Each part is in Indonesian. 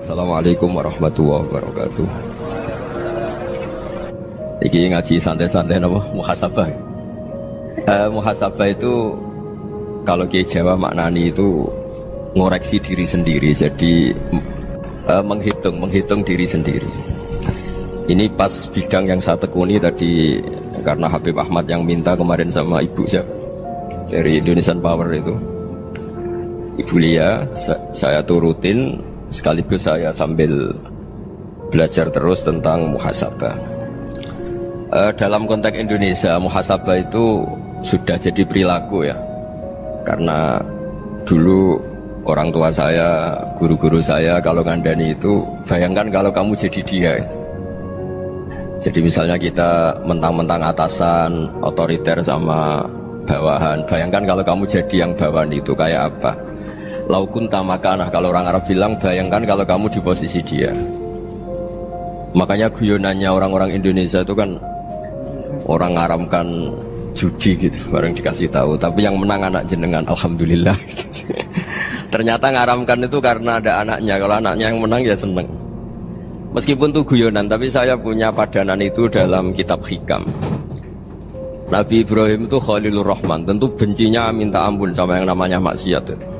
Assalamualaikum warahmatullahi wabarakatuh. Iki ngaji santai-santai nama muhasabah. Muhasabah itu kalau Kiai Jawa maknani itu ngoreksi diri sendiri. Jadi menghitung diri sendiri. Ini pas bidang yang saya tekuni tadi karena Habib Ahmad yang minta kemarin sama ibu saya dari Indonesian Power itu. Ibu Lia, saya turutin sekaligus saya sambil belajar terus tentang muhasabah. Dalam konteks Indonesia, muhasabah itu sudah jadi perilaku ya. Karena dulu orang tua saya, guru-guru saya kalau ngandani itu, bayangkan kalau kamu jadi dia. Jadi misalnya kita mentang-mentang atasan, otoriter sama bawahan. Bayangkan kalau kamu jadi yang bawahan itu kayak apa? Laukun tamakanah, kalau orang Arab bilang, bayangkan kalau kamu di posisi dia. Makanya guyonannya orang-orang Indonesia itu kan orang ngaramkan judi gitu, bareng dikasih tahu. Tapi yang menang anak jenengan, alhamdulillah. Ternyata ngaramkan itu karena ada anaknya. Kalau anaknya yang menang ya seneng. Meskipun itu guyonan, tapi saya punya padanan itu dalam kitab hikam. Nabi Ibrahim itu Khalilur Rahman, tentu bencinya minta ampun sama yang namanya maksiat.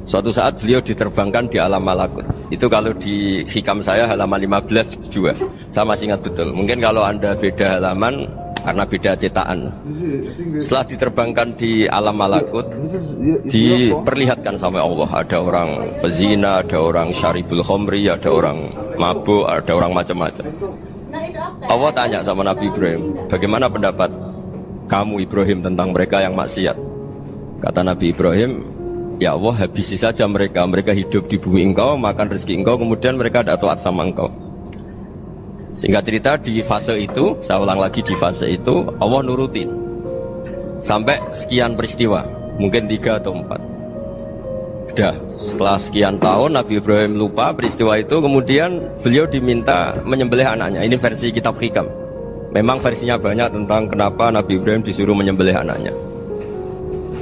Suatu saat beliau diterbangkan di alam malakut. Itu kalau di hikam saya halaman 15 juga. Saya masih ingat betul. Mungkin kalau Anda beda halaman karena beda cetakan. Setelah diterbangkan di alam malakut, diperlihatkan sama Allah. Ada orang pezina, ada orang syaribul khomri, ada orang mabuk, ada orang macam-macam. Allah tanya sama Nabi Ibrahim, bagaimana pendapat kamu Ibrahim tentang mereka yang maksiat? Kata Nabi Ibrahim, ya Allah, habisi saja mereka. Mereka hidup di bumi engkau, makan rezeki engkau, kemudian mereka tidak taat sama engkau. Singkat cerita di fase itu, saya ulang lagi di fase itu, Allah nurutin sampai sekian peristiwa, mungkin 3 atau 4. Sudah, setelah sekian tahun Nabi Ibrahim lupa peristiwa itu, kemudian beliau diminta menyembelih anaknya. Ini versi kitab hikam. Memang versinya banyak tentang kenapa Nabi Ibrahim disuruh menyembelih anaknya.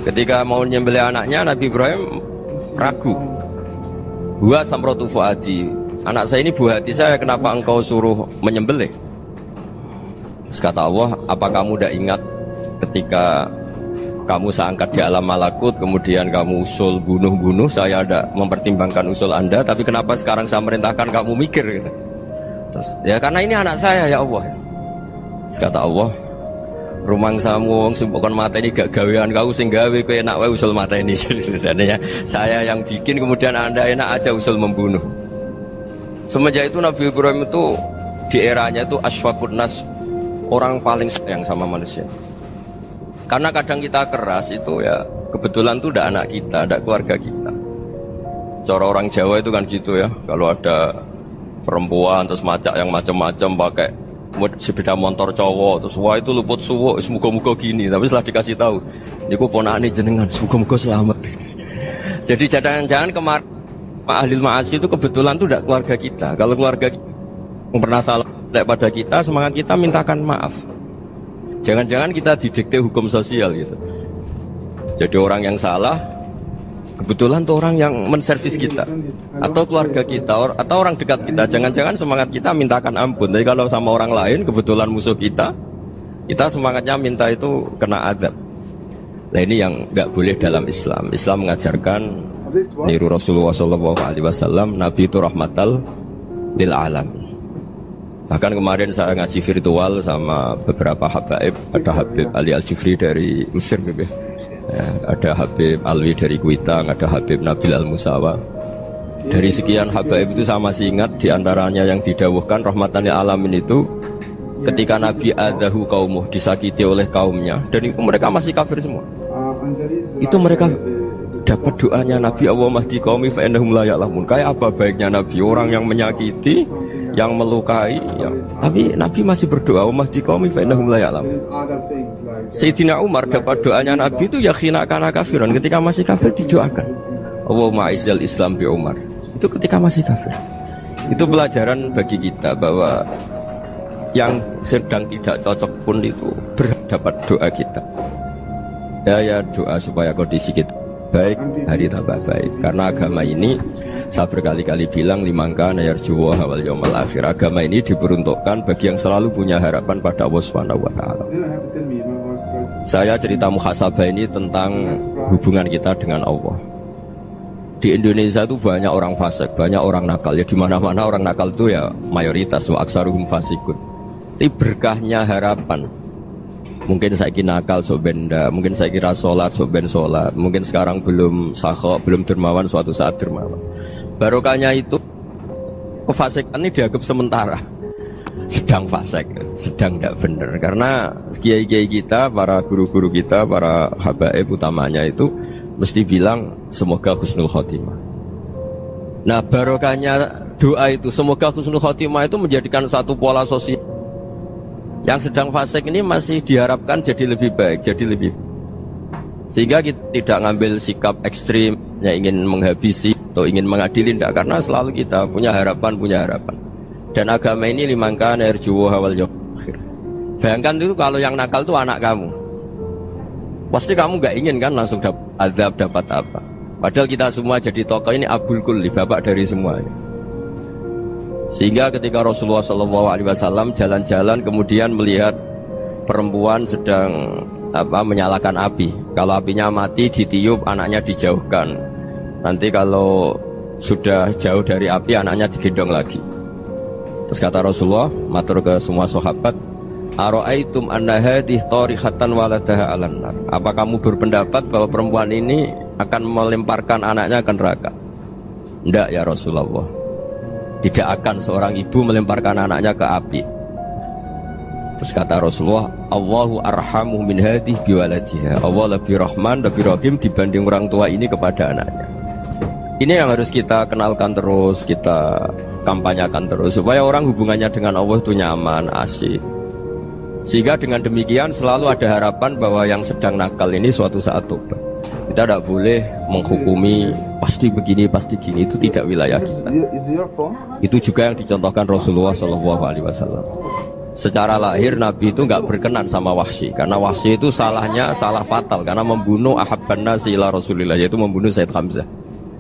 Ketika mau menyembelih anaknya, Nabi Ibrahim ragu. Huwa samratu fuadi, anak saya ini buah hati saya, kenapa engkau suruh menyembelih? Terus kata Allah, apa kamu tidak ingat ketika kamu saya angkat di alam malakut, kemudian kamu usul bunuh-bunuh, saya ada mempertimbangkan usul Anda, tapi kenapa sekarang saya merintahkan kamu mikir gitu? Terus, ya karena ini anak saya ya Allah. Terus kata Allah, rumang samu wong sing bukan mata ini gak gawean kau sing gawe kowe enak wae usul mata ini. Sebenarnya saya yang bikin, kemudian Anda enak aja usul membunuh. Semenjak itu Nabi Ibrahim itu di eranya itu asfaqun nas, orang paling sayang sama manusia. Karena kadang kita keras itu ya kebetulan tuh udah anak kita, ada keluarga kita. Cara orang Jawa itu kan gitu ya, kalau ada perempuan terus macak yang macam-macam pakai sepeda motor cowok, terus wah itu luput suwo, semoga-moga gini. Tapi setelah dikasih tahu, niku ponakane jenengan, semoga-moga selamat. Jadi jangan-jangan kemarin Pak Ahlil Ma'asi itu kebetulan tuh tidak keluarga kita. Kalau keluarga yang pernah salah pada kita, semangat kita mintakan maaf. Jangan-jangan kita didikte hukum sosial gitu. Jadi orang yang salah kebetulan tuh orang yang menservis kita, atau keluarga kita, atau orang dekat kita. Jangan-jangan semangat kita mintakan ampun. Tapi kalau sama orang lain kebetulan musuh kita semangatnya minta itu kena adab. Nah ini yang nggak boleh dalam Islam. Islam mengajarkan niru Rasulullah SAW, Nabi itu rahmatal lil alamin. Bahkan kemarin saya ngaji virtual sama beberapa habaib. Ada Habib Ali Al-Jufri dari Mesir gitu. Ya, ada Habib Alwi dari Kuitang, ada Habib Nabil Al-Musawa. Dari sekian habaib itu saya masih ingat diantaranya yang didawuhkan rahmatan lil alamin itu ketika Nabi adahu kaumuh, disakiti oleh kaumnya, dan itu mereka masih kafir semua. Itu mereka dapat doanya Nabi, Allah mahdi qaumi fa innahum la ya'lamun. Kayak apa baiknya Nabi, orang yang menyakiti, yang melukai, tapi Nabi masih berdoa, Allah mahdi qaumi fa innahum la ya'lamun. Sayyidina Umar dapat doanya Nabi itu yakhina kana kafiran, ketika masih kafir didoakan, Allahumma izzal Islam bi Umar. Itu ketika masih kafir. Itu pelajaran bagi kita bahwa yang sedang tidak cocok pun itu berdapat doa kita. Ya doa supaya kondisi kita baik, hari tambah baik. Karena agama ini Saya berkali-kali bilang limangka nayarjuwa wal yaumal akhir. Agama ini diperuntukkan bagi yang selalu punya harapan pada Allah Subhanahu wa taala. Saya cerita muhasabah ini tentang hubungan kita dengan Allah. Di Indonesia itu banyak orang fasik, banyak orang nakal. Ya di mana-mana orang nakal itu ya mayoritas, wa aksaruhum fasikun. Tapi berkahnya harapan. Mungkin saya kira nakal sok benda, mungkin saya kira sholat sok ben sholat, mungkin sekarang belum sakhok, belum dermawan, suatu saat dermawan. Barokahnya itu kefasikan ini dianggap sementara, sedang fasik, sedang tidak benar. Karena kiai-kiai kita, para guru-guru kita, para habaib utamanya itu mesti bilang semoga husnul khotimah. Nah barokahnya doa itu semoga husnul khotimah itu menjadikan satu pola sosial. Yang sedang fasik ini masih diharapkan jadi lebih baik, jadi lebih sehingga kita tidak ngambil sikap ekstrim yang ingin menghabisi atau ingin mengadili, tidak, karena selalu kita punya harapan. Dan agama ini limangka nerjuwa wal yakhir. Bayangkan itu kalau yang nakal itu anak kamu, pasti kamu nggak ingin kan langsung dapat azab, dapat apa. Padahal kita semua jadi tokoh ini abul kulli, bapak dari semuanya. Sehingga ketika Rasulullah SAW jalan-jalan kemudian melihat perempuan sedang menyalakan api. Kalau apinya mati ditiup, anaknya dijauhkan. Nanti kalau sudah jauh dari api, anaknya digendong lagi. Terus kata Rasulullah, matur ke semua sahabat, Aro'aitum anna hadih tarihatan waladaha alan nar. Apa kamu berpendapat bahwa perempuan ini akan melemparkan anaknya ke neraka? Tidak ya Rasulullah. Tidak akan seorang ibu melemparkan anaknya ke api. Terus kata Rasulullah, Allahu arhamu min hadih biwaladiha. Allah lebih rahman, lebih rahim dibanding orang tua ini kepada anaknya. Ini yang harus kita kenalkan terus, kita kampanyakan terus, supaya orang hubungannya dengan Allah itu nyaman, asik. Sehingga dengan demikian selalu ada harapan bahwa yang sedang nakal ini suatu saat tobat. Kita tidak boleh menghukumi pasti begini, pasti gini, itu tidak wilayah kita. Itu juga yang dicontohkan Rasulullah SAW. Secara lahir Nabi itu nggak berkenan sama Wahsy, karena Wahsy itu salahnya salah fatal, karena membunuh ahabban nasi ila Rasulillah, yaitu membunuh Sayyid Hamzah.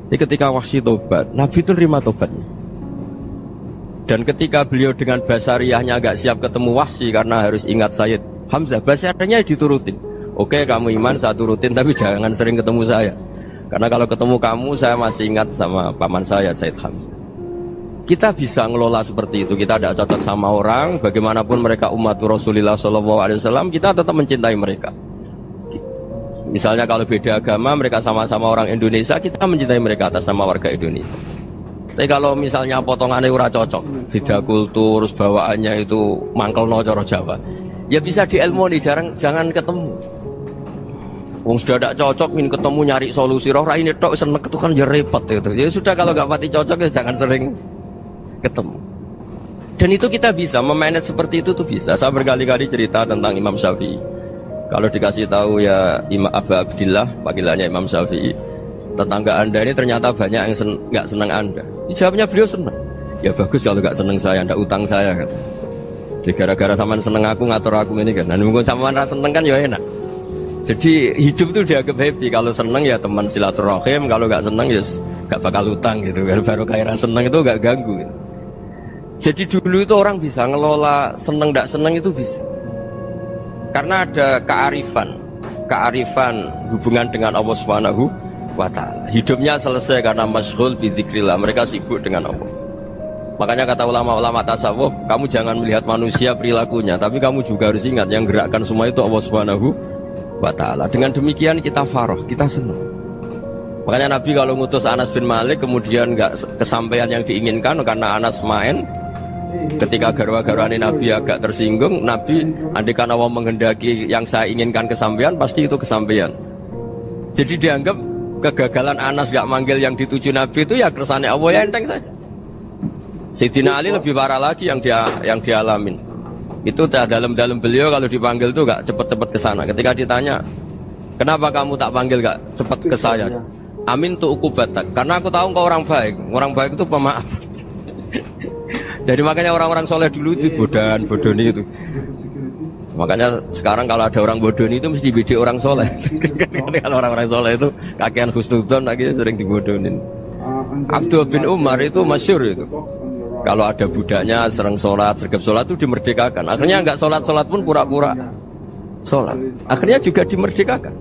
Jadi ketika Wahsy tobat, Nabi itu terima tobatnya. Dan ketika beliau dengan basariyahnya nggak siap ketemu Wahsy karena harus ingat Sayyid Hamzah, basariyahnya diturutin. Oke, kamu iman, saya turutin, tapi jangan sering ketemu saya. Karena kalau ketemu kamu, saya masih ingat sama paman saya, Sayyid Hamzah. Kita bisa ngelola seperti itu. Kita tidak cocok sama orang, bagaimanapun mereka umat Rasulullah SAW, kita tetap mencintai mereka. Misalnya kalau beda agama, mereka sama-sama orang Indonesia, kita mencintai mereka atas nama warga Indonesia. Tapi kalau misalnya potongannya ora cocok, beda kultur, bawaannya itu mangkel no coro Jawa, ya bisa diilmoni, jangan ketemu. Wong sudah tidak cocok, ingin ketemu nyari solusi. Roh ini tok seneng itu kan ya repot itu. Ya sudah kalau nggak pati cocok ya jangan sering ketemu. Dan itu kita bisa memanage seperti itu tuh bisa. Saya berkali-kali cerita tentang Imam Syafi'i. Kalau dikasih tahu ya Imam Abu Abdillah, panggilannya Imam Syafi'i, tetangga anda ini ternyata banyak yang nggak senang anda. Jawabnya beliau senang. Ya bagus kalau nggak senang saya, ndak utang saya kata. Jadi gara-gara sampean seneng aku ngatur aku ini kan. Dan mungkin sampean rasa seneng kan ya enak. Jadi hidup itu dianggap happy. Kalau seneng ya teman silaturahim, kalau nggak seneng ya nggak bakal utang gitu. Baru kayak seneng itu nggak ganggu. Gitu. Jadi dulu itu orang bisa ngelola seneng nggak seneng itu bisa. Karena ada kearifan hubungan dengan Allah Subhanahu wa ta'ala. Hidupnya selesai karena masyghul bi dzikrillah. Mereka sibuk dengan Allah. Makanya kata ulama-ulama tasawuf, kamu jangan melihat manusia perilakunya, tapi kamu juga harus ingat yang gerakkan semua itu Allah Subhanahu wa ta'ala. Dengan demikian kita faroh, kita senang. Makanya Nabi kalau ngutus Anas bin Malik kemudian nggak kesampaian yang diinginkan karena Anas main, ketika garwa-garwani Nabi agak tersinggung, Nabi andikan Allah menghendaki yang saya inginkan kesampaian, pasti itu kesampaian. Jadi dianggap kegagalan Anas gak manggil yang dituju Nabi itu ya kersane Allah, ya enteng saja. Sayyidina Ali lebih parah lagi yang dialamin. Itu dalam beliau kalau dipanggil tuh gak cepet-cepet ke sana. Ketika ditanya, kenapa kamu tak panggil gak cepet ke saya? Amin tuh ukubatak. Karena aku tahu engkau orang baik. Orang baik itu pemaaf. Jadi makanya orang-orang soleh dulu itu bodoni itu. Makanya sekarang kalau ada orang bodoni itu mesti bidik orang soleh. Kalau orang-orang soleh itu kakean husnudzon akhirnya sering dibodonin. Abdullah bin Umar itu masyhur itu. Kalau ada budaknya sering sholat, sergap sholat itu dimerdekakan. Akhirnya nggak sholat pun pura-pura sholat. Akhirnya juga dimerdekakan.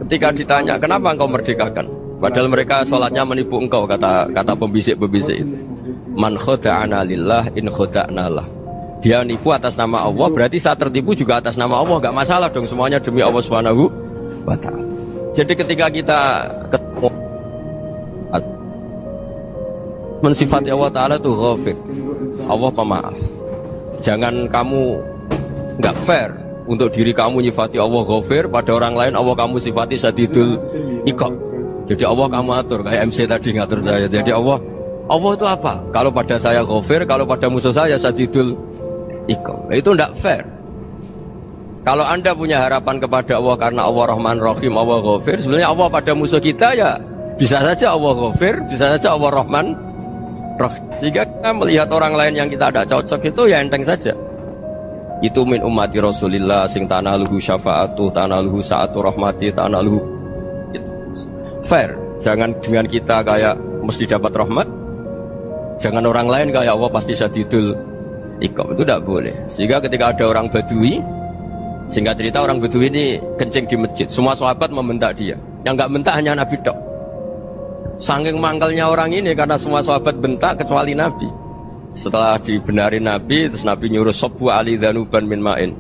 Ketika ditanya, kenapa engkau merdekakan? Padahal mereka sholatnya menipu engkau, kata pembisik-pembisik itu. Man khoda'ana lillah in khoda'na lah. Dia nipu atas nama Allah, berarti saat tertipu juga atas nama Allah. Gak masalah dong, semuanya demi Allah Subhanahu wa ta'ala. Jadi ketika kita ketemu mensifati Allah Ta'ala itu ghafir, Allah pemaaf. Jangan kamu gak fair untuk diri kamu nyifati Allah ghafir, pada orang lain Allah kamu sifati syadidul iqab. Jadi Allah kamu atur, kayak MC tadi ngatur saya. Jadi Allah itu apa? Kalau pada saya ghafir, kalau pada musuh saya syadidul iqab. Itu tidak fair. Kalau Anda punya harapan kepada Allah karena Allah Rahman Rahim, Allah ghafir, sebenarnya Allah pada musuh kita ya bisa saja Allah ghafir, bisa saja Allah Rahman Rahim. Sehingga kita melihat orang lain yang kita tidak cocok itu ya enteng saja. Itu min ummati Rasulillah sing tanaluhu syafa'atu, tanaluhu sa'atu rahmati, tanaluhu fair. Jangan dengan kita kayak mesti dapat rahmat, jangan orang lain kayak Allah pasti syadidul iqab. Itu tidak boleh. Sehingga ketika ada orang Badui, singkat cerita orang Badui ini kencing di masjid, semua sahabat membentak dia. Yang nggak bentak hanya Nabi dok. Saking mangkalnya orang ini karena semua sahabat bentak kecuali Nabi. Setelah dibenarin Nabi, terus Nabi nyuruh sobu ali dhanuban min ma'in.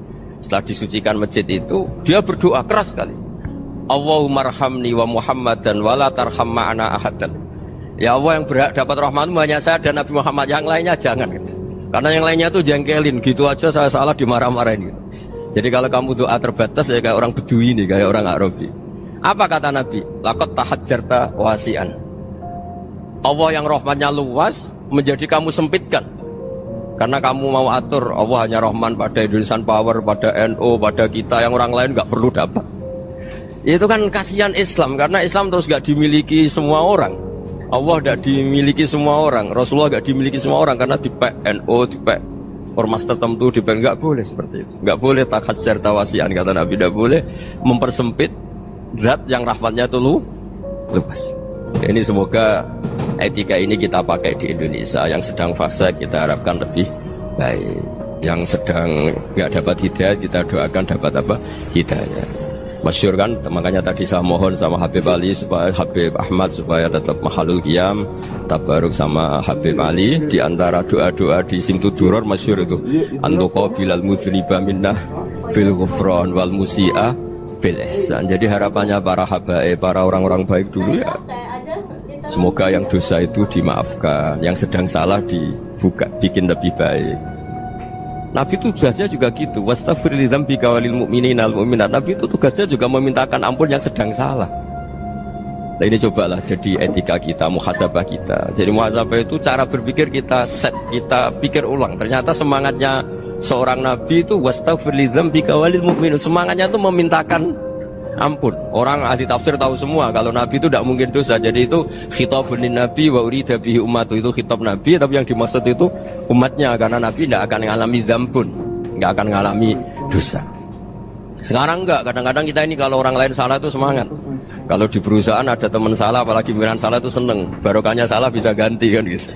Setelah disucikan masjid itu, dia berdoa keras sekali. Allahumma arhamni wa Muhammadan wa la tarham ma'ana ahadan. Ya Allah, yang berhak dapat rahmatmu hanya saya dan Nabi Muhammad, yang lainnya jangan gitu. Karena yang lainnya itu jengkelin, gitu aja saya salah dimarah-marahin gitu. Jadi kalau kamu doa terbatas ya kayak orang Bedui ini, kayak orang Arabi. Apa kata Nabi? Laqad tahajjarta wasi'an. Allah yang rahmatnya luas menjadi kamu sempitkan. Karena kamu mau atur Allah hanya Rahman pada Indonesian Power, pada NU, pada kita, yang orang lain gak perlu dapat. Itu kan kasihan Islam, karena Islam terus gak dimiliki semua orang. Allah gak dimiliki semua orang, Rasulullah gak dimiliki semua orang, karena dipek NU, dipek ormas tertentu, dipek, gak boleh seperti itu. Gak boleh takhajar tawasian, kata Nabi, gak boleh mempersempit zat yang rahmatnya itu luas. Ini semoga etika ini kita pakai di Indonesia. Yang sedang fase kita harapkan lebih baik, yang sedang gak dapat hidayah kita doakan dapat apa? Hidayah. Masyhur kan, makanya tadi saya mohon sama Habib Ali supaya Habib Ahmad supaya tetap mahalul qiyam tabaruk sama Habib Ali. Di antara doa-doa di Simtud Duror masyhur itu antuqa bilal mudhriba minnah bil ghufran wal musi'a bil ihsan. Jadi harapannya para habaib, para orang-orang baik dulu ya, semoga yang dosa itu dimaafkan, yang sedang salah dibuka, bikin lebih baik. Nabi itu tugasnya juga gitu. Wastaghfir li dzambika walil mu'minina wal mu'minat. Nabi itu tugasnya juga memintakan ampun yang sedang salah. Nah ini cobalah jadi etika kita, muhasabah kita. Jadi muhasabah itu cara berpikir kita set, kita pikir ulang. Ternyata semangatnya seorang nabi itu wastaghfir li dzambika walil mu'minun. Semangatnya itu memintakan ampun. Orang ahli tafsir tahu semua kalau Nabi itu tidak mungkin dosa. Jadi itu khitabun Nabi wa urida bihi ummatu, itu khitab Nabi, tapi yang dimaksud itu umatnya, karena Nabi tidak akan mengalami dzambun, tidak akan mengalami dosa. Sekarang enggak, kadang-kadang kita ini kalau orang lain salah itu semangat. Kalau di perusahaan ada teman salah, apalagi pimpinan salah itu seneng, barokahnya salah bisa ganti kan gitu.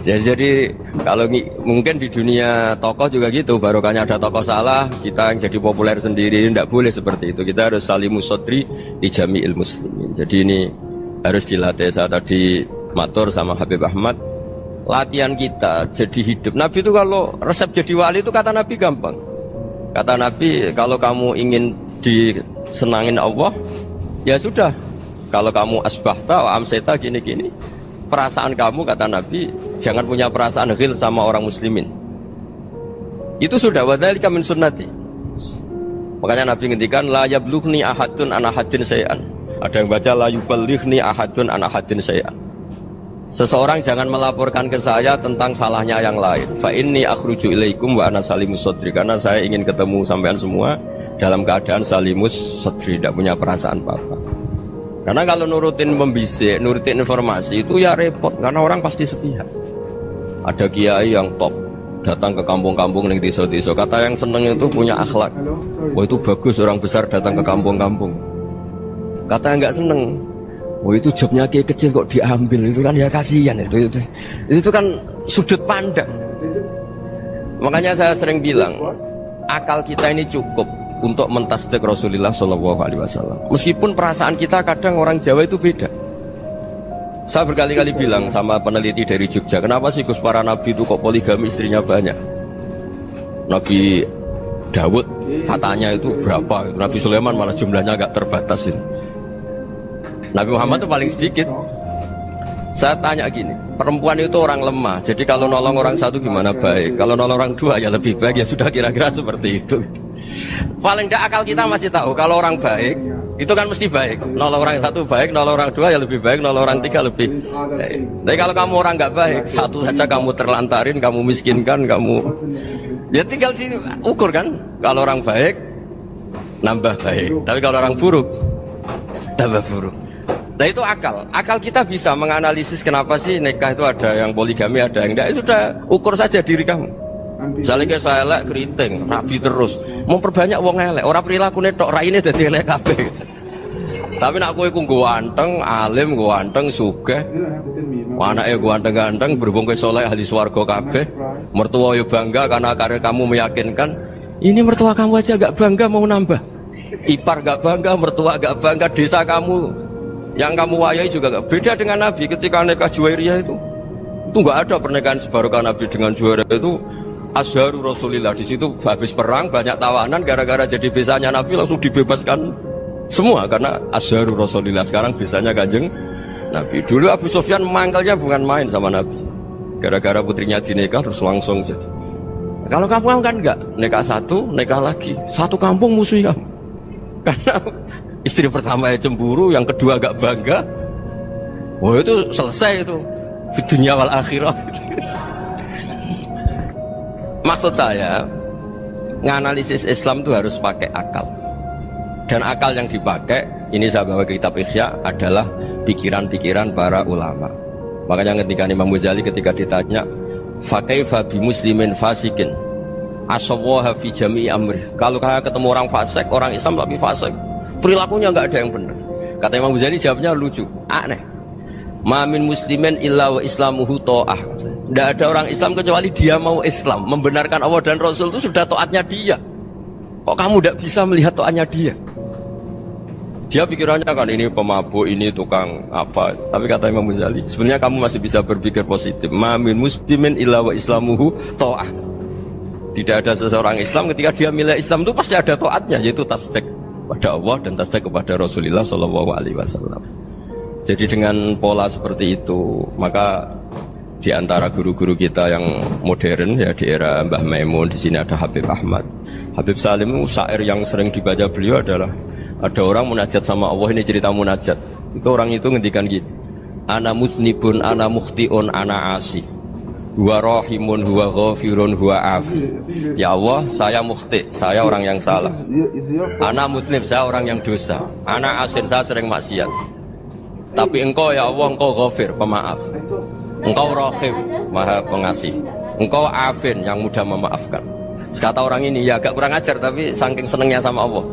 Ya jadi kalau mungkin di dunia tokoh juga gitu, barokahnya ada tokoh salah, kita yang jadi populer sendiri, tidak boleh seperti itu. Kita harus salimus sodri di jami'il muslimin. Jadi ini harus dilatih. Saya tadi matur sama Habib Ahmad, latihan kita jadi hidup. Nabi itu kalau resep jadi wali itu kata Nabi gampang. Kata Nabi, kalau kamu ingin disenangin Allah, ya sudah. Kalau kamu asbahta wa amseta gini-gini, perasaan kamu, kata Nabi, jangan punya perasaan ghil sama orang muslimin. Itu sudah wadzalika min sunnati. Makanya Nabi ngendikan la yablughni ahadun an ahadin syai'an. Ada yang baca la yuballighni ahadun an ahadin syai'an. Seseorang jangan melaporkan ke saya tentang salahnya yang lain. Fa inni akhruju ilaikum wa ana salimus sadri. Karena saya ingin ketemu sampean semua dalam keadaan salimus sadri, tidak punya perasaan apa-apa. Karena kalau nurutin pembisik, nurutin informasi itu ya repot, karena orang pasti sepihak. Ada kiai yang top datang ke kampung-kampung ning desa-desa, kata yang seneng itu punya akhlak. Wah itu bagus orang besar datang ke kampung-kampung. Kata yang nggak seneng, Oh itu jobnya kiai kecil kok diambil, itu kan ya kasihan itu kan sudut pandang. Makanya saya sering bilang akal kita ini cukup untuk mentasdik Rasulullah SAW. Meskipun perasaan kita kadang orang Jawa itu beda. Saya berkali-kali bilang sama peneliti dari Jogja, kenapa sih Gus para nabi itu kok poligami istrinya banyak? Nabi Dawud katanya itu berapa? Nabi Sulaiman malah jumlahnya agak terbatas ini. Nabi Muhammad itu paling sedikit. Saya tanya gini, perempuan itu orang lemah, jadi kalau nolong orang satu gimana baik, kalau nolong orang dua ya lebih baik, ya sudah kira-kira seperti itu. Paling tidak akal kita masih tahu kalau orang baik itu kan mesti baik, nolong orang satu baik, nolong orang dua ya lebih baik, nolong orang tiga lebih baik. Tapi kalau kamu orang nggak baik, satu saja kamu terlantarin, kamu miskinkan, kamu ya tinggal diukur kan. Kalau orang baik nambah baik, tapi kalau orang buruk tambah buruk. Nah itu akal kita bisa menganalisis kenapa sih nikah itu ada yang poligami, ada yang enggak. Sudah ukur saja diri kamu. Misalnya kayak saya elek keriting, rabi terus, memperbanyak wong elek, orang perilaku netok, raine dadi elek kabeh. Tapi nak kowe ku ganteng, alim, ganteng, sugih, anake ganteng-ganteng, berhubung kowe saleh ahli swarga kabeh, mertua yo bangga karena karir kamu meyakinkan. Ini mertua kamu aja gak bangga mau nambah. Ipar gak bangga, mertua gak bangga, desa kamu yang kamu wayai juga gak beda dengan Nabi ketika nikah Juwairiyah itu nggak ada pernikahan sebarokah Nabi dengan Juwairiyah itu Azharu Rasulillah. Di situ habis perang banyak tawanan, gara-gara jadi besanya Nabi langsung dibebaskan semua karena Azharu Rasulillah. Sekarang besanya Kanjeng Nabi. Dulu Abu Sufyan mangkalnya bukan main sama Nabi, gara-gara putrinya dinikah terus langsung jadi. Kalau kamu kan enggak, nikah satu, nikah lagi, satu kampung musuh kamu karena istri pertama ya cemburu, yang kedua agak bangga. Wah itu selesai itu di dunia wal akhirah. Maksud saya nganalisis Islam itu harus pakai akal. Dan akal yang dipakai, ini saya bawa ke kitab Ihya, adalah pikiran-pikiran para ulama. Makanya ketika Imam Ghazali ketika ditanya fakaifa bi muslimin fasikin asawaha fi jami'i amri, kalau kalian ketemu orang fasik, orang Islam tapi fasik, perilakunya nggak ada yang benar. Kata Imam Ghazali jawabnya lucu, aneh. Mamin muslimin illa wa islamuhu ta'ah. Tidak ada orang Islam kecuali dia mau Islam, membenarkan Allah dan Rasul itu sudah taatnya dia. Kok kamu tidak bisa melihat taatnya dia? Dia pikirannya kan ini pemabuk, ini tukang apa. Tapi kata Imam Ghazali, sebenarnya kamu masih bisa berpikir positif. Mamin muslimin illa wa islamuhu ta'ah. Tidak ada seseorang Islam ketika dia milih Islam itu pasti ada taatnya, yaitu tasdik pada Allah dan tasdik kepada Rasulullah SAW. Jadi dengan pola seperti itu, maka di antara guru-guru kita yang modern ya di era Mbah Maimun, di sini ada Habib Ahmad, Habib Salim, syair yang sering dibaca beliau adalah ada orang munajat sama Allah. Ini cerita munajat. Itu orang itu ngendikan gini, ana musnibun, ana mukhtiun, ana asi, huwa rahimun, huwa ghafirun, huwa afi. Ya Allah, saya mukhti, saya orang yang salah. Ana muslim, saya orang yang dosa. Ana asin, saya sering maksiat. Tapi engkau ya Allah, engkau ghafir, pemaaf. Engkau rahim, maha pengasih. Engkau afin, yang mudah memaafkan. Kata orang ini, ya agak kurang ajar tapi saking senengnya sama Allah.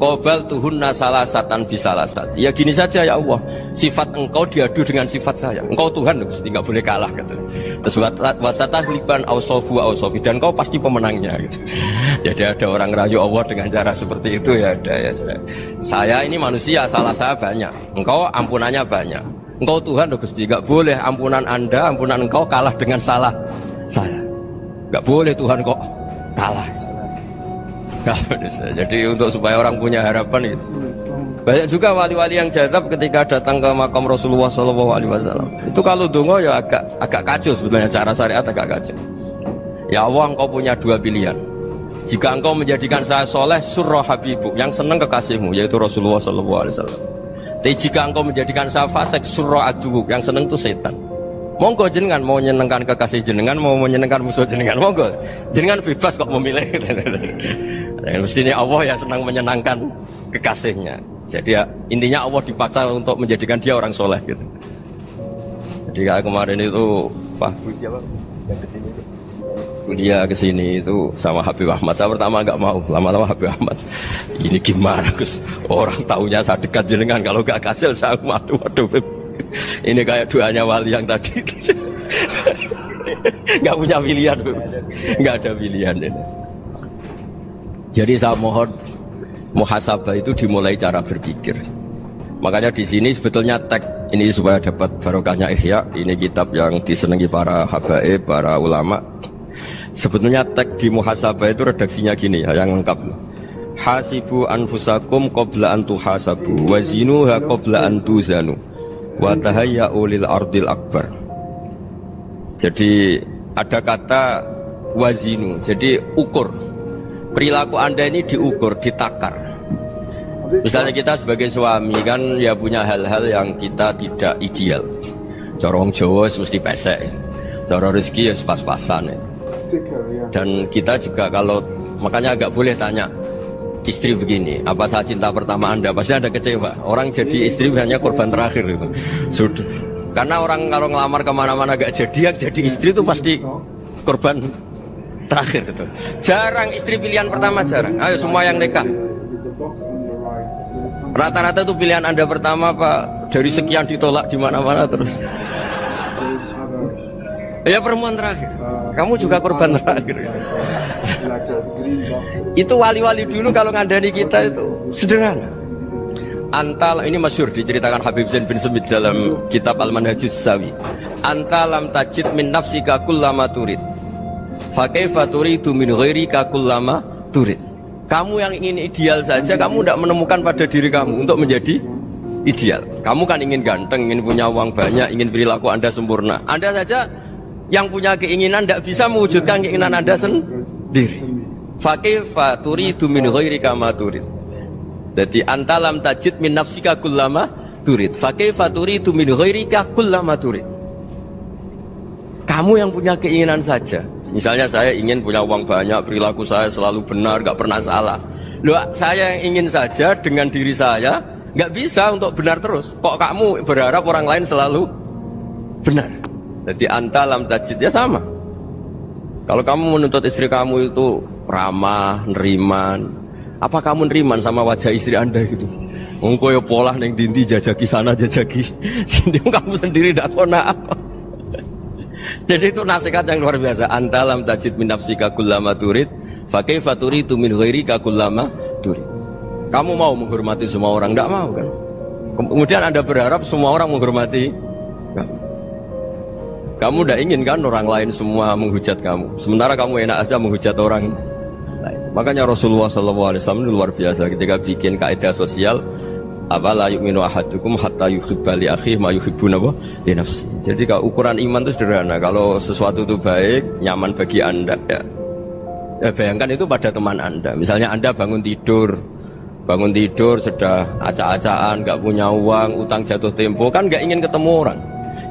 Qobal tuhunna salasatan bisalasat. Ya gini saja ya Allah, sifat engkau diadu dengan sifat saya. Engkau Tuhan, Gusti, enggak boleh kalah gitu. Terus wasatahliban ausofu ausofi, dan engkau pasti pemenangnya gitu. Jadi ada orang rayu Allah dengan cara seperti itu ya ada ya. Saya ini manusia, salah saya banyak. Engkau ampunannya banyak. Engkau Tuhan, Gusti, enggak boleh ampunan Anda, ampunan engkau kalah dengan salah saya. Enggak boleh Tuhan kok kalah. Jadi untuk supaya orang punya harapan itu. Banyak juga wali-wali yang jadab ketika datang ke makam Rasulullah SAW. Itu kalau dongo ya agak kacau sebetulnya, cara syariat agak kacau. Ya Allah, engkau punya dua pilihan. Jika engkau menjadikan saya soleh, surah habibuk, yang senang kekasihmu, yaitu Rasulullah SAW. Tapi jika engkau menjadikan saya fasik, surah adubuk, yang senang itu setan. Monggo jenengan mau menyenangkan kekasih jenengan, mau menyenangkan musuh jenengan, monggo. Jenengan bebas kok memilih. Mestinya Allah ya senang menyenangkan kekasihnya. Jadi ya, intinya Allah dipaksa untuk menjadikan dia orang soleh gitu. Jadi kayak kemarin itu Pak Gus siapa? Yang kesini itu. kuliah ke sini itu sama Habib Ahmad. Saya pertama nggak mau, lama-lama Habib Ahmad. Ini gimana Gus? Orang taunya saya dekat jenengan, kalau nggak kasil saya waduh. Ini kayak doanya wali yang tadi. Nggak punya pilihan, nggak ada pilihan. Jadi saya mohon muhasabah itu dimulai cara berpikir. Makanya di sini sebetulnya tag ini supaya dapat barokahnya Ihya. Ini kitab yang disenangi para habaib, para ulama. Sebetulnya tag di muhasabah itu redaksinya gini ya, yang lengkap. Hasibu anfusakum qabla an tuhasabu wazinuha qabla an tuzanu wa tahayya'u lil ardil akbar. Jadi ada kata wazinu, jadi ukur. Perilaku Anda ini diukur, ditakar. Misalnya kita sebagai suami kan ya punya hal-hal yang kita tidak ideal. Corong Jawa mesti pesek, cara rezeki ya pas-pasan. Dan kita juga kalau makanya agak boleh tanya istri begini, apa saat cinta pertama Anda? Pasti Anda kecewa. Orang jadi istri hanya korban terakhir itu. Sudah. Karena orang kalau ngelamar kemana-mana gak jadi, yang jadi istri itu pasti korban terakhir itu. Jarang istri pilihan pertama, jarang. Ayo semua yang nikah. Rata-rata itu pilihan Anda pertama Pak, dari sekian ditolak di mana-mana terus. Ya perempuan terakhir. Kamu juga korban terakhir. Itu wali-wali dulu kalau ngandani kita itu sederhana. Antal ini masyhur diceritakan Habib Zain bin Semit dalam kitab Al-Manhajus Sawi. Antalam tajid min nafsika kullama turid. Fa kaifa turidu min ghairika kullama turid. Kamu yang ingin ideal saja kamu tidak menemukan pada diri kamu untuk menjadi ideal. Kamu kan ingin ganteng, ingin punya uang banyak, ingin perilaku Anda sempurna. Anda saja yang punya keinginan tidak bisa mewujudkan keinginan Anda sendiri. Fa kaifa turidu min ghairika ma turid. Jadi antalam tajid min nafsika kullama turid. Fa kaifa turidu min ghairika kullama turid. Kamu yang punya keinginan saja. Misalnya saya ingin punya uang banyak, perilaku saya selalu benar, gak pernah salah. Loh, saya yang ingin saja dengan diri saya gak bisa untuk benar terus. Kok kamu berharap orang lain selalu benar? Jadi antalam tajid ya sama. Kalau kamu menuntut istri kamu itu ramah, neriman, apa kamu neriman sama wajah istri Anda gitu? Engkau ya pola neng dinti jajaki sana jajaki sini, kamu sendiri tidak tahu apa. Jadi itu nasihat yang luar biasa. Antalam tajid min nafsika kullama turid, fa kaifa turidu min ghairika kullama turid. Kamu mau menghormati semua orang? Tidak mau kan? Kemudian Anda berharap semua orang menghormati kamu. Kamu tidak ingin kan orang lain semua menghujat kamu. Sementara kamu enak aja menghujat orang lain. Makanya Rasulullah SAW luar biasa ketika bikin kaidah sosial. Apa la yu'minu ahadukum hatta yuhibba li akhihi ma yuhibbu li nafsi. Jadi kalau ukuran iman itu sederhana. Kalau sesuatu itu baik, nyaman bagi Anda ya bayangkan itu pada teman Anda. Misalnya Anda bangun tidur sudah acak-acakan, gak punya uang, utang jatuh tempo, kan gak ingin ketemu orang.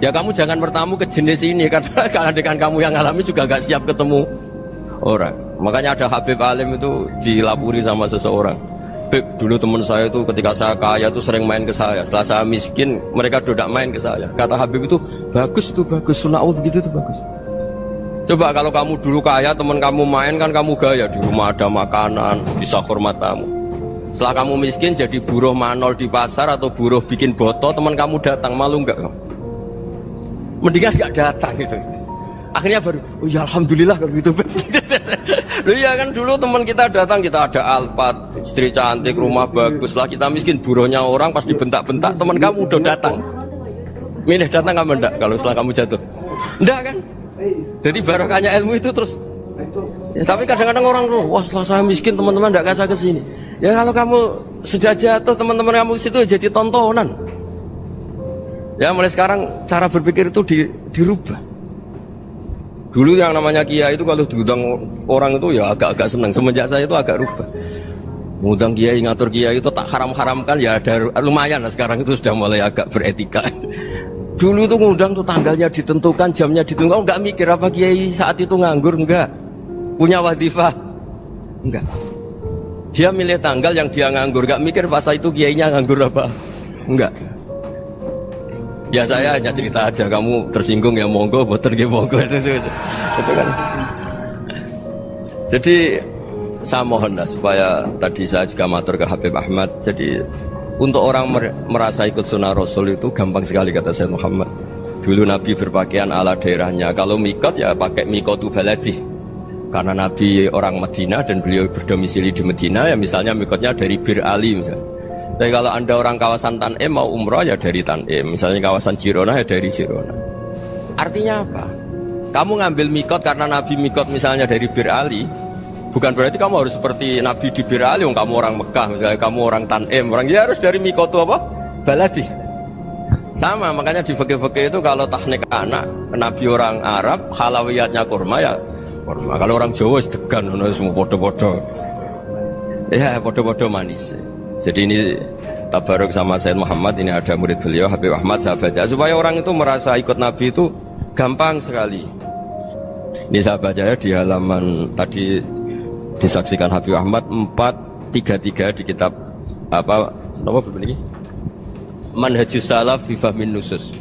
Ya kamu jangan bertamu ke jenis ini karena dengan kamu yang alami juga gak siap ketemu orang. Makanya ada Habib Alim itu dilapuri sama seseorang. Habib, dulu teman saya itu ketika saya kaya itu sering main ke saya. Setelah saya miskin, mereka tidak main ke saya. Kata Habib itu bagus, sunnah Allah begitu itu bagus. Coba kalau kamu dulu kaya, teman kamu main kan kamu gaya, di rumah ada makanan, bisa hormat tamu. Setelah kamu miskin jadi buruh manol di pasar atau buruh bikin boto, teman kamu datang, malu enggak kamu? Mendingan enggak datang gitu. Akhirnya baru, oh ya alhamdulillah kalau gitu. Loh iya kan dulu teman kita datang, kita ada Alphard, istri cantik, rumah bagus. Lah kita miskin, buruhnya orang pas dibentak-bentak, teman kamu udah datang. Milih datang kamu enggak kalau setelah kamu jatuh? Enggak kan? Jadi barokahnya ilmu itu terus. Ya, tapi kadang-kadang orang tuh, wah setelah saya miskin teman-teman enggak kasih ke sini. Ya kalau kamu sudah jatuh, teman-teman kamu ke situ jadi tontonan. Ya mulai sekarang cara berpikir itu dirubah. Dulu yang namanya kiai itu kalau diundang orang itu ya agak-agak senang. Semenjak saya itu agak rubah. Mengundang kiai, ngatur kiai itu tak haram-haramkan ya ada lumayan lah, sekarang itu sudah mulai agak beretika. Dulu itu ngundang tuh tanggalnya ditentukan, jamnya ditentukan, enggak mikir apa kiai saat itu nganggur, enggak. Punya wadifah, enggak. Dia milih tanggal yang dia nganggur, enggak mikir pas itu kiainya nganggur apa, enggak. Ya saya hanya cerita aja, kamu tersinggung ya monggo, boten nggih monggo itu kan. Jadi saya mohon lah supaya tadi saya juga matur ke Habib Ahmad. Jadi untuk orang merasa ikut sunnah Rasul itu gampang sekali kata Sayyid Muhammad. Dulu Nabi berpakaian ala daerahnya. Kalau mikot ya pakai mikotu baladi. Karena Nabi orang Madinah dan beliau berdomisili di Madinah, ya misalnya mikotnya dari Bir Ali misalnya. Tapi kalau Anda orang kawasan Tanim mau umroh ya dari Tanim. Misalnya kawasan Jirona ya dari Jirona. Artinya apa? Kamu ngambil mikot karena Nabi mikot misalnya dari Bir Ali, bukan berarti kamu harus seperti Nabi di Bir Ali. Kamu orang Mekah, misalnya kamu orang Tanim, orang ya harus dari mikot itu apa? Baladi. Sama, makanya di fikih-fikih itu kalau teknik anak Nabi orang Arab, halawiyatnya kurma ya kurma. Kalau orang Jawa sedegan, semua bodoh-bodoh. Ya bodoh-bodoh manis. Jadi ini tabaruk sama Sayyid Muhammad, ini ada murid beliau Habib Ahmad, saya baca supaya orang itu merasa ikut Nabi itu gampang sekali. Ini saya baca ya di halaman tadi disaksikan Habib Ahmad 433 di kitab apa ini? Manhajus Salaf fi Fahmin Nusus.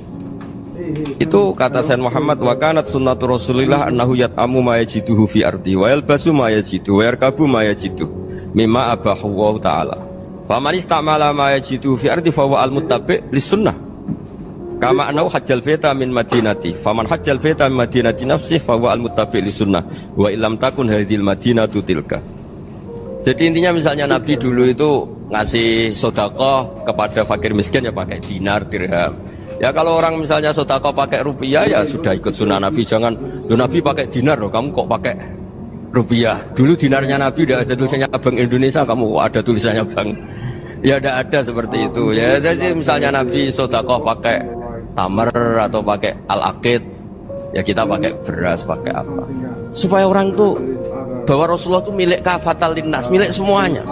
Itu kata Sayyid Muhammad, wa kanat sunnatu Rasulillah annahu yat'amu ma yajiduhu fi ardi wa yalbasu ma yajidu wa yarkabu ma yajidu mimma abahu Allah taala. Faman istamala ma yajiduhu fi ardi fa huwa al-muttabi' lis-sunnah. Kama anau hajjal baita min madinati, faman hajjal baita min madinati nafsih fa huwa al-muttabi' lis-sunnah wa illam takun hadhil madinatu tilka. Jadi intinya misalnya Nabi dulu itu ngasih sedekah kepada fakir miskin ya pakai dinar, dirham. Ya kalau orang misalnya sedekah pakai rupiah ya sudah ikut sunnah Nabi. Jangan, lo Nabi pakai dinar loh, kamu kok pakai rupiah. Dulu dinarnya Nabi udah ada tulisannya Bank Indonesia, kamu kok ada tulisannya Bank. Ya tidak ada seperti itu. Ya jadi misalnya Nabi sedekah pakai tamar atau pakai al-aqid, ya kita pakai beras, pakai apa. Supaya orang tuh bahwa Rasulullah itu milik kafatal linnas, milik semuanya.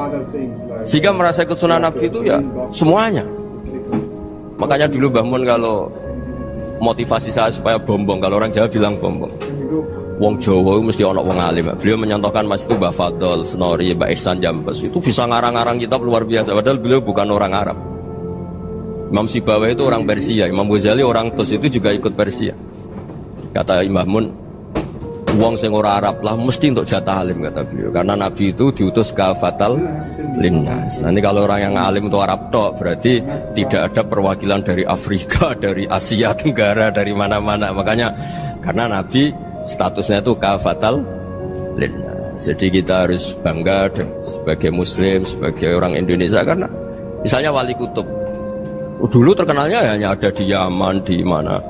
Sehingga merasa ikut sunnah Nabi itu ya semuanya. Makanya dulu Mbah Mun kalau motivasi saya supaya bombong, kalau orang Jawa bilang bombong. Wong Jawa mesti ono wong alim. Beliau menyontohkan Mas itu Mbah Fadol, Senori, Mbah Ihsan Jambes. Itu bisa ngarang-ngarang kitab luar biasa. Padahal beliau bukan orang Arab. Imam Sibawai itu orang Persia, Imam Ghazali orang Tus itu juga ikut Persia. Kata Mbah Mun, wong sing ora Arab lah mesti untuk jatah alim kata beliau. Karena Nabi itu diutus kafatal linnas. Nanti kalau orang yang alim itu Arab tok, berarti tidak ada perwakilan dari Afrika, dari Asia Tenggara, dari mana-mana. Makanya karena Nabi statusnya itu kafatal linnas. Jadi kita harus bangga sebagai Muslim, sebagai orang Indonesia karena misalnya Wali Kutub dulu terkenalnya hanya ada di Yaman, di mana.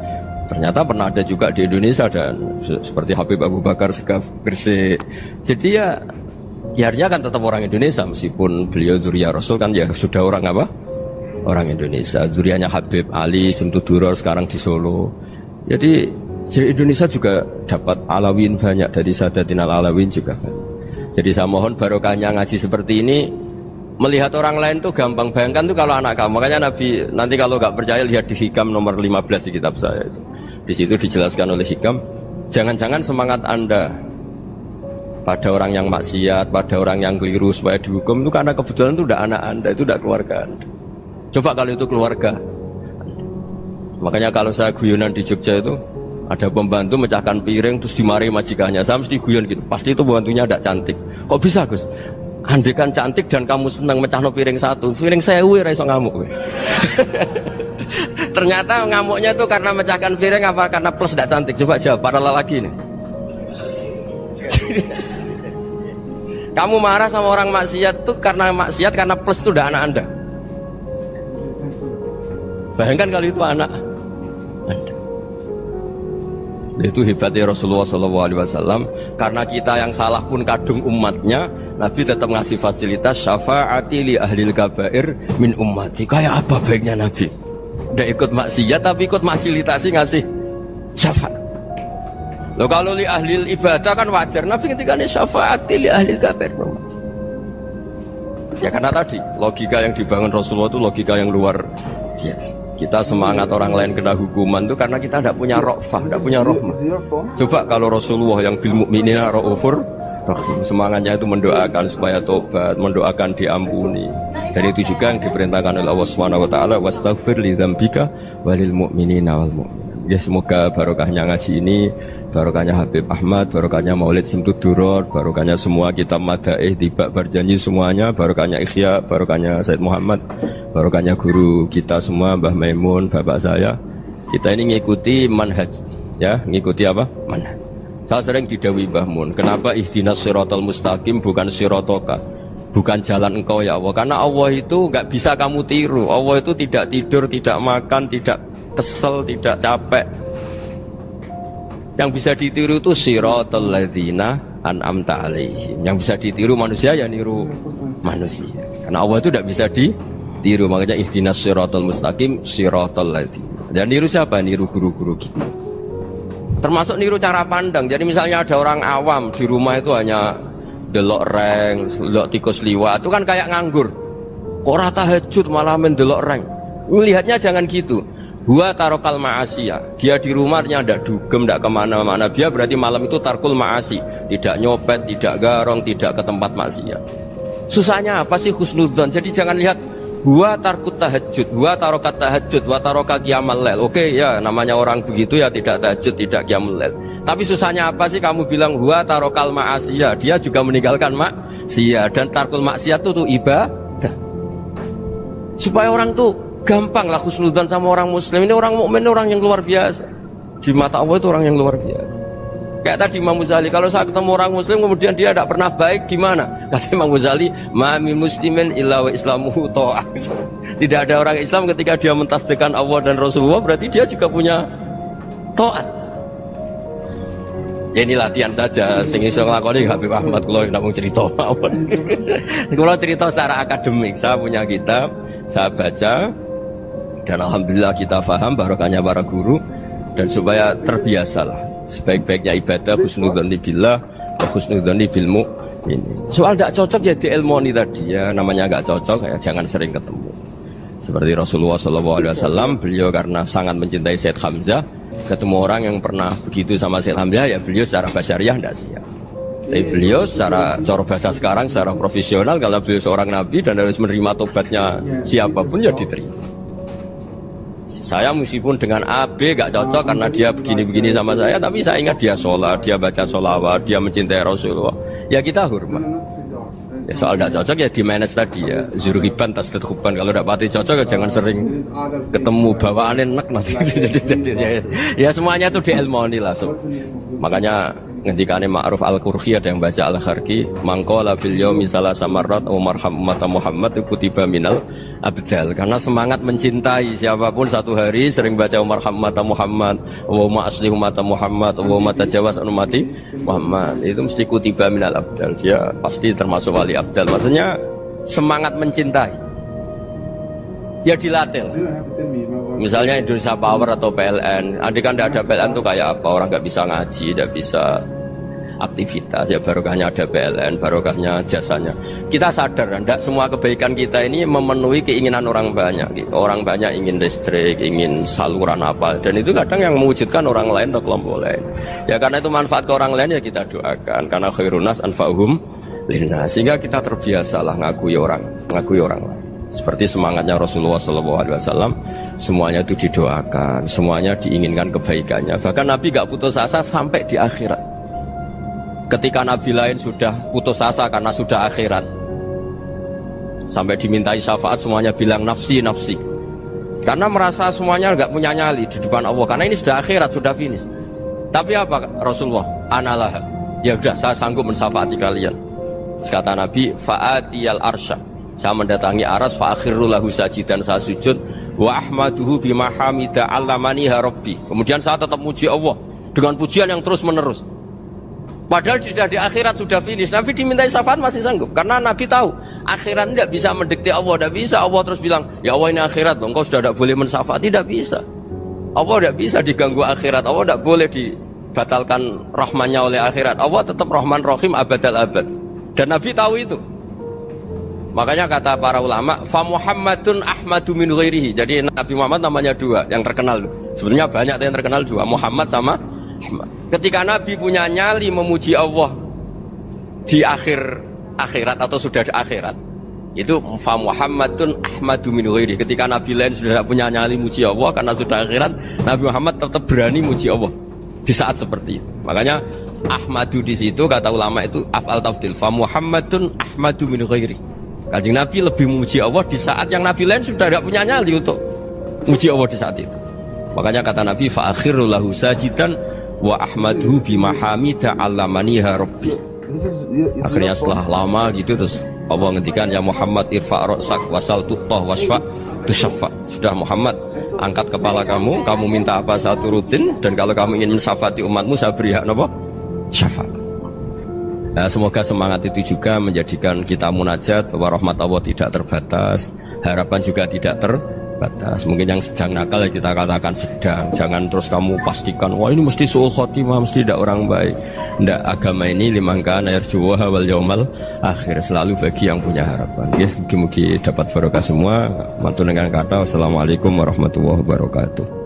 Ternyata pernah ada juga di Indonesia dan seperti Habib Abu Bakar Segaf Gresik. Jadi ya akhirnya kan tetap orang Indonesia meskipun beliau zuriyah Rasul kan ya sudah orang apa? Orang Indonesia. Zuriyahnya Habib Ali Simtuduror sekarang di Solo. Jadi Indonesia juga dapat alawin banyak dari Sadatin al-Alawin juga kan. Jadi saya mohon barokahnya ngaji seperti ini. Melihat orang lain tuh gampang, bayangkan tuh kalau anak kamu. Makanya Nabi nanti kalau nggak percaya lihat di Hikam nomor 15 di kitab saya itu. Di situ dijelaskan oleh Hikam, jangan-jangan semangat Anda pada orang yang maksiat, pada orang yang keliru supaya dihukum itu karena kebetulan itu udah anak Anda, itu udah keluarga Anda. Coba kalau itu keluarga. Makanya kalau saya guyonan di Jogja itu ada pembantu mecahkan piring terus dimarahi majikannya, saya mesti guyon gitu. Pasti itu pembantunya tidak cantik. Kok bisa Gus? Andai kan cantik dan kamu senang mecahno piring satu, piring 1000 ora iso ngamuk kowe. Ternyata ngamuknya tuh karena mecahkan piring apa karena plus tidak cantik? Coba jawab para lelaki nih. Kamu marah sama orang maksiat tuh karena maksiat karena plus itu udah anak Anda. Bayangkan kalau itu anak Anda. Itu hebatnya Rasulullah SAW. Karena kita yang salah pun kadung umatnya, Nabi tetap ngasih fasilitas syafaati li ahlil kabair min ummati. Kayak apa baiknya Nabi? Udah ikut maksiat tapi ikut fasilitasi ngasih syafaat. Loh kalau li ahlil ibadah kan wajar. Nabi ketika ini syafaati li ahlil kabair min ummati. Ya karena tadi logika yang dibangun Rasulullah itu logika yang luar biasa. Kita semangat orang lain kena hukuman itu karena kita tidak punya ra'fah, tidak punya rahmah. Coba kalau Rasulullah yang bil mu'minina ra'ufur rahim, semangatnya itu mendoakan supaya tobat, mendoakan diampuni. Dan itu juga yang diperintahkan oleh Allah Subhanahu wa taala, wastaghfir li dzambika walil mu'minina wal mu'minat. Ya, semoga barokahnya ngaji ini, barokahnya Habib Ahmad, barokahnya Maulid Simtud Duror, barokahnya semua kitab Madaih, Tiba Berjanji semuanya, barokahnya Ikhya, barokahnya Said Muhammad, barokahnya guru kita semua, Mbah Maimun, bapak saya. Kita ini ngikuti manhaj, ya, ngikuti apa? Manhaj. Saya sering didhawuhi Mbah Mun, kenapa ihdinas siratal mustaqim bukan siratoka? Bukan jalan engkau ya Allah, karena Allah itu nggak bisa kamu tiru. Allah itu tidak tidur, tidak makan, tidak kesel, tidak capek. Yang bisa ditiru itu siratal ladzina an'amta alaihim. Yang bisa ditiru manusia ya niru manusia. Karena Allah itu tidak bisa ditiru. Makanya ihdinas siratal mustaqim siratal ladzina. Dan niru siapa? Niru guru-guru kita. Termasuk niru cara pandang. Jadi misalnya ada orang awam di rumah itu hanya delok reng, delok tikus liwat, itu kan kayak nganggur. Kok ora tahajud malah mendelok reng. Melihatnya jangan gitu. Huwa tarokal ma'asiyah. Dia di rumahnya tidak dugem, tidak kemana-mana. Dia berarti malam itu tarkul ma'asi. Tidak nyopet, tidak garong, tidak ke tempat maksiat. Susahnya apa sih husnudzon? Jadi jangan lihat huwa tarkut tahajud, huwa tarokat tahajud, huwa tarokat qiyamal lail. Oke ya, namanya orang begitu ya tidak tahajud, tidak qiyamul lail. Tapi susahnya apa sih kamu bilang huwa tarokal ma'asiyah? Dia juga meninggalkan maksiat. Dan tarkul maksiat itu ibadah. Supaya orang tuh gampang lah husnudzon sama orang muslim. Ini orang mukmin, orang yang luar biasa. Di mata Allah itu orang yang luar biasa. Kayak tadi Imam Ghazali, kalau saya ketemu orang muslim kemudian dia tidak pernah baik, gimana? Kata Imam Ghazali, ma min muslimin illa wa islamuhu ta'ah. Tidak ada orang Islam ketika dia mentasdihkan Allah dan Rasulullah, berarti dia juga punya taat. Ya ini latihan saja, sing iso nglakoni Habib Ahmad kula namung cerita mawon. Kula cerita secara akademik, saya punya kitab, saya baca, dan alhamdulillah kita faham barokahnya para guru, dan supaya terbiasalah sebaik-baiknya ibadah husnudzon billah wa husnudzon bil mu'min. Soal tidak cocok ya diilmoni tadi ya, namanya nggak cocok ya jangan sering ketemu. Seperti Rasulullah SAW, beliau karena sangat mencintai Said Hamzah, ketemu orang yang pernah begitu sama Said Hamzah ya beliau secara basyariah tidak siap. Tapi beliau secara cara bahasa sekarang, secara profesional, kalau beliau seorang nabi dan harus menerima tobatnya siapapun ya diterima. Saya meskipun dengan A, B gak cocok karena dia begini-begini sama saya, tapi saya ingat dia sholat, dia baca sholawat, dia mencintai Rasulullah, ya kita hormat. Ya, soal gak cocok ya di manage tadi ya, zurhiban tasdid huban. Kalau gak pati cocok ya jangan sering ketemu, bawaannya enak nanti. Ya semuanya itu diilmoni lah. Makanya ngendikane Ma'ruf Al-Qurfi ada yang baca Al-Kharqi, mangqala bil yaumi salasa marrat wa marham umat Muhammad kutiba minal abdal. Karena semangat mencintai siapapun satu hari sering baca marham umat Muhammad wa ma asli umat Muhammad wa ma tajawaz an umati Muhammad, itu mesti kutiba minal abdal. Dia pasti termasuk wali abdal. Maksudnya semangat mencintai ya dilatih lah. Misalnya Indonesia Power atau PLN, andai kan tidak ada PLN tuh kayak apa? Orang nggak bisa ngaji, tidak bisa aktivitas. Ya barokahnya ada PLN, barokahnya jasanya. Kita sadar, tidak semua kebaikan kita ini memenuhi keinginan orang banyak. Orang banyak ingin listrik, ingin saluran apa, dan itu kadang yang mewujudkan orang lain atau kelompok lain. Ya karena itu manfaat ke orang lain ya kita doakan. Karena khairun nas anfa'uhum linnas. Sehingga kita terbiasalah ngakui orang lain. Seperti semangatnya Rasulullah SAW, semuanya itu didoakan, semuanya diinginkan kebaikannya. Bahkan Nabi gak putus asa sampai di akhirat. Ketika Nabi lain sudah putus asa karena sudah akhirat, sampai dimintai syafaat semuanya bilang nafsi, nafsi. Karena merasa semuanya gak punya nyali di depan Allah. Karena ini sudah akhirat, sudah finish. Tapi apa Rasulullah? Analah. Ya udah, saya sanggup mensyafaati kalian. Kata Nabi, fa'atiyal arsya. Saya mendatangi aras fa'akhirru lahu sajidan, saya sujud wa ahmaduhu bima hamida 'allamaniha rabbi. Kemudian saya tetap muji Allah dengan pujian yang terus menerus. Padahal sudah di akhirat, sudah finish. Nabi dimintai syafaat masih sanggup karena Nabi tahu akhirat tidak bisa mendikte Allah, tidak bisa. Allah terus bilang, "Ya Allah, ini akhirat, engkau sudah tidak boleh mensyafaat." Tidak bisa. Allah tidak bisa diganggu akhirat. Allah tidak boleh dibatalkan rahmannya oleh akhirat. Allah tetap Rahman Rahim abadal abad. Dan Nabi tahu itu. Makanya kata para ulama, fa Muhammadun ahmadu min ghairihi. Jadi Nabi Muhammad namanya dua yang terkenal. Sebenarnya banyak yang terkenal dua, Muhammad sama Ahmad. Ketika Nabi punya nyali memuji Allah di akhirat atau sudah di akhirat, Itu fa Muhammadun ahmadu min ghairi. Ketika nabi lain sudah tidak punya nyali muji Allah karena sudah akhirat, Nabi Muhammad tetap berani muji Allah di saat seperti itu. Makanya ahmadu di situ kata ulama itu af'al tafdil. Fa Muhammadun ahmadu min ghairi. Kanjeng Nabi lebih memuji Allah di saat yang nabi lain sudah tidak punya nyali untuk muji Allah di saat itu. Makanya kata Nabi fa akhiru lahu sajidan wa ahmaduhu bi mahamida 'allamaniha rabbi. Akhirnya setelah lama gitu terus Allah ngendikan ya Muhammad irfa' ra'sak wasal tu'tah wasfa' tusyaffa. Sudah Muhammad, angkat kepala kamu, kamu minta apa saya turutin, dan kalau kamu ingin mensyafaati umatmu saya beri hak napa? Syafaat. Nah, semoga semangat itu juga menjadikan kita munajat bahwa rahmat Allah tidak terbatas, harapan juga tidak terbatas. Mungkin yang sedang nakal ya kita katakan sedang, jangan terus kamu pastikan wah ini mesti suul khotimah, mesti tidak orang baik. Tidak, agama ini liman kana yarjuha wal yaumal akhir, selalu bagi yang punya harapan. Ya, mungkin dapat barokah semua. Mantu dengan kata wassalamualaikum warahmatullahi wabarakatuh.